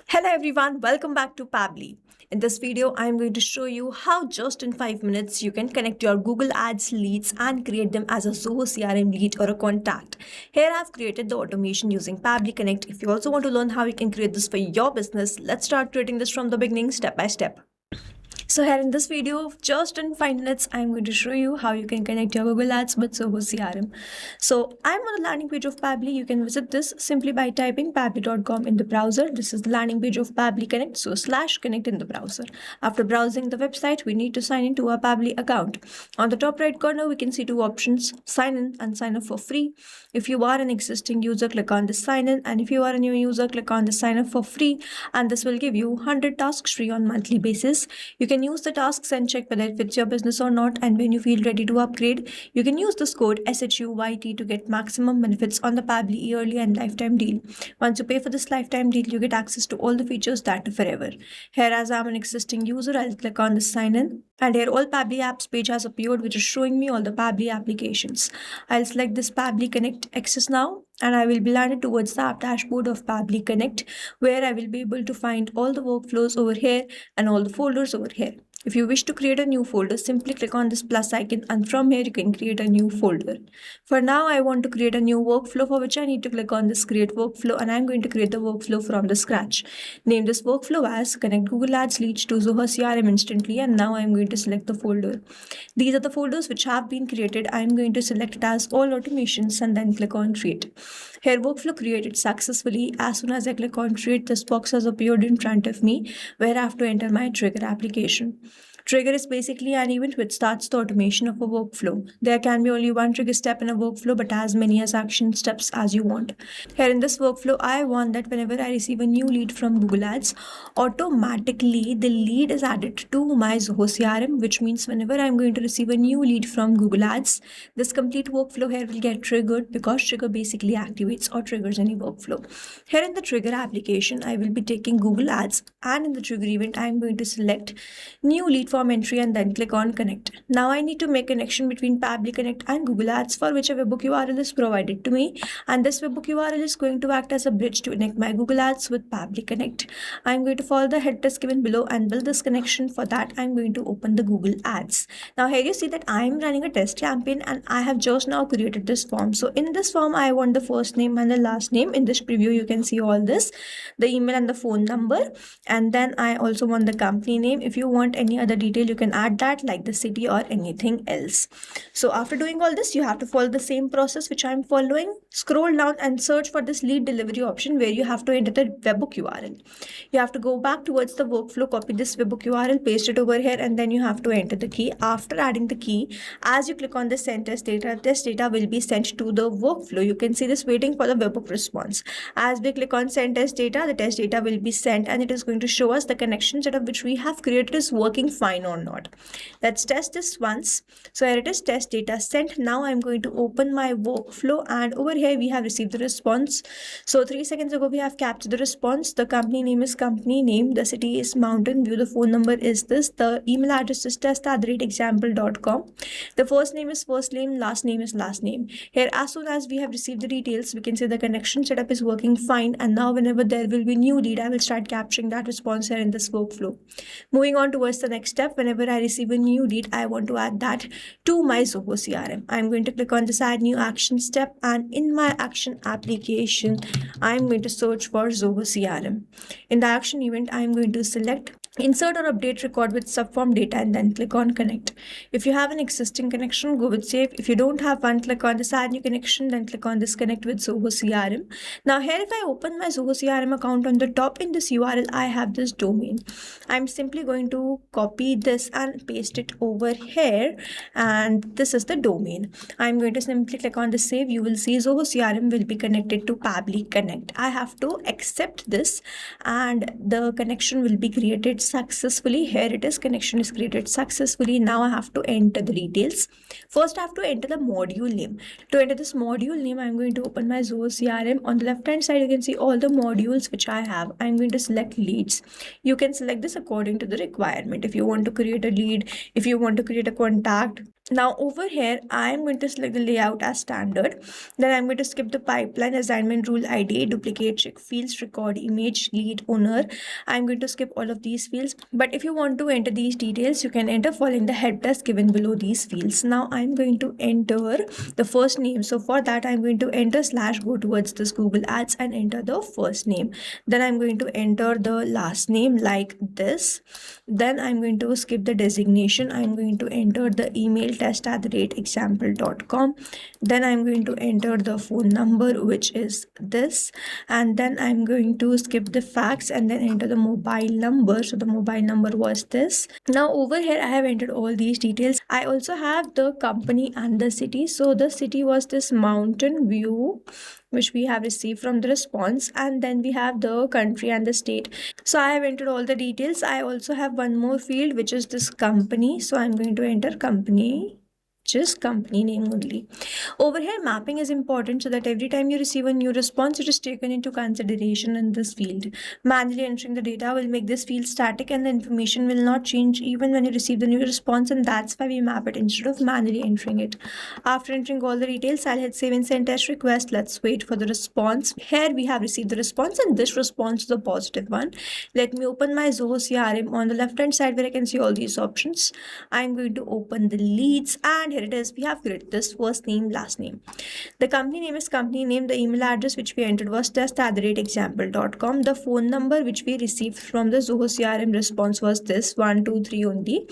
Hello everyone, welcome back to Pabbly. In this video, I am going to show you how just in 5 minutes you can connect your Google Ads leads and create them as a Zoho CRM lead or a contact. Here I have created the automation using Pabbly Connect. If you also want to learn how you can create this for your business, let's start creating this from the beginning step by step. So here in this video, just in 5 minutes, I'm going to show you how you can connect your Google Ads with Zoho CRM. So I'm on the landing page of Pabbly. You can visit this simply by typing pabbly.com in the browser. This is the landing page of Pabbly Connect. So /connect in the browser. After browsing the website, we need to sign into our Pabbly account. On the top right corner, we can see two options, sign in and sign up for free. If you are an existing user, click on the sign in. And if you are a new user, click on the sign up for free. And this will give you 100 tasks free on monthly basis. You can use the tasks and check whether it fits your business or not, and when you feel ready to upgrade, you can use this code SHUYT to get maximum benefits on the Pabbly yearly and lifetime deal. Once you pay for this lifetime deal, you get access to all the features that are forever. Here, as I'm an existing user, I'll click on the sign in, and here all Pabbly apps page has appeared, which is showing me all the Pabbly applications. I'll select this Pabbly Connect access now, and I will be landed towards the app dashboard of Pabbly Connect, where I will be able to find all the workflows over here and all the folders over here. If you wish to create a new folder, simply click on this plus icon, and from here you can create a new folder. For now, I want to create a new workflow, for which I need to click on this create workflow, and I'm going to create the workflow from the scratch. Name this workflow as connect Google Ads leads to Zoho CRM instantly, and now I'm going to select the folder. These are the folders which have been created. I'm going to select it as all automations and then click on create. Here, workflow created successfully. As soon as I click on create, this box has appeared in front of me where I have to enter my trigger application. Trigger is basically an event which starts the automation of a workflow. There can be only one trigger step in a workflow, but as many as action steps as you want. Here in this workflow, I want that whenever I receive a new lead from Google Ads, automatically the lead is added to my Zoho CRM, which means whenever I'm going to receive a new lead from Google Ads, this complete workflow here will get triggered, because trigger basically activates or triggers any workflow. Here in the trigger application, I will be taking Google Ads, and in the trigger event, I'm going to select new lead form entry and then click on connect. Now I need to make connection between Pabbly Connect and Google Ads, for which a webhook URL is provided to me, and this webhook URL is going to act as a bridge to connect my Google Ads with Pabbly Connect. I'm going to follow the head test given below and build this connection. For that, I'm going to open the Google Ads. Now here you see that I'm running a test campaign, and I have just now created this form. So in this form, I want the first name and the last name. In this preview, you can see all this, the email and the phone number, and then I also want the company name. If you want any other detail, you can add that, like the city or anything else. So after doing all this, you have to follow the same process which I'm following. Scroll down and search for this lead delivery option, where you have to enter the webhook URL. You have to go back towards the workflow, copy this webhook URL, paste it over here, and then you have to enter the key. After adding the key, as you click on the send test data will be sent to the workflow. You can see this waiting for the webhook response. As we click on send test data, the test data will be sent, and it is going to show us the connection setup which we have created is working fine or not. Let's test this once. So here it is, test data sent. Now I'm going to open my workflow, and over here we have received the response. So 3 seconds ago we have captured the response. The company name is company name, the city is Mountain View, the phone number is this, the email address is test@example.com, the first name is first name, last name is last name. Here, as soon as we have received the details, we can say the connection setup is working fine, and now whenever there will be new lead, I will start capturing that response here in this workflow. Moving on towards the next step, whenever I receive a new lead, I want to add that to my Zoho CRM. I'm going to click on this add new action step, and in my action application, I'm going to search for Zoho CRM. In the action event, I'm going to select insert or update record with subform data, and then click on connect. If you have an existing connection, go with save. If you don't have one, click on this add new connection, then click on this connect with Zoho CRM. Now here, if I open my Zoho CRM account, on the top in this URL, I have this domain. I'm simply going to copy this and paste it over here, and this is the domain. I'm going to simply click on the save. You will see Zoho CRM will be connected to Pabbly Connect. I have to accept this, and the connection will be created successfully. Here it is, connection is created successfully. Now I have to enter the details. First, I have to enter the module name. To enter this module name, I'm going to open my Zoho CRM. On the left hand side, you can see all the modules which I have. I'm going to select leads. You can select this according to the requirement. If you want to create a lead, if you want to create a contact, Now over here, I am going to select the layout as standard. Then I'm going to skip the pipeline, assignment rule ID, duplicate check fields, record image, lead owner. I'm going to skip all of these fields. But if you want to enter these details, you can enter following the head test given below these fields. Now I'm going to enter the first name. So for that, I'm going to enter / go towards this Google Ads and enter the first name. Then I'm going to enter the last name like this. Then I'm going to skip the designation. I'm going to enter the email test@example.com. Then I'm going to enter the phone number, which is this. And then I'm going to skip the fax and then enter the mobile number. So the mobile number was this. Now over here, I have entered all these details. I also have the company and the city. So the city was this Mountain View, which we have received from the response, and then we have the country and the state. So I have entered all the details. I also have one more field, which is this company. So I'm going to enter company, just company name only. Over here, mapping is important so that every time you receive a new response, it is taken into consideration in this field. Manually entering the data will make this field static and the information will not change even when you receive the new response, and that's why we map it instead of manually entering it. After entering all the details, I'll hit save and send test request. Let's wait for the response. Here we have received the response, and this response is a positive one. Let me open my Zoho CRM. On the left hand side where I can see all these options, I'm going to open the leads, and here it is. We have created this first name, last name. The company name is company name. The email address which we entered was test@example.com. The phone number which we received from the Zoho CRM response was this 123 only.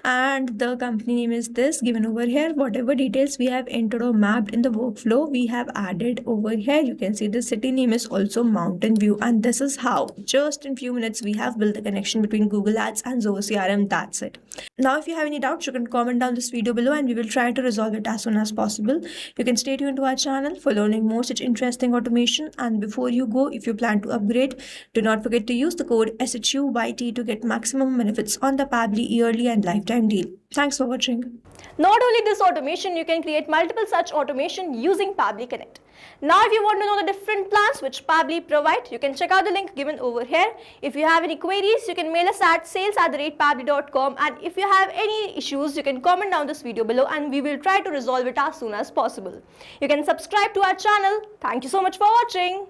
And the company name is this given over here. Whatever details we have entered or mapped in the workflow, we have added over here. You can see the city name is also Mountain View, and this is how just in few minutes we have built the connection between Google Ads and Zoho CRM. That's it. Now if you have any doubts, you can comment down this video below and we will try to resolve it as soon as possible. You can stay tuned to our channel for learning more such interesting automation. And before you go, if you plan to upgrade, do not forget to use the code SHUYT to get maximum benefits on the Pabbly yearly and lifetime deal. Thanks for watching. Not only this automation, you can create multiple such automation using Pabbly Connect. Now if you want to know the different plans which Pabbly provide, you can check out the link given over here. If you have any queries, you can mail us at sales@pabbly.com, and if you have any issues, you can comment down this video below and we will try to resolve it as soon as possible. You can subscribe to our channel. Thank you so much for watching.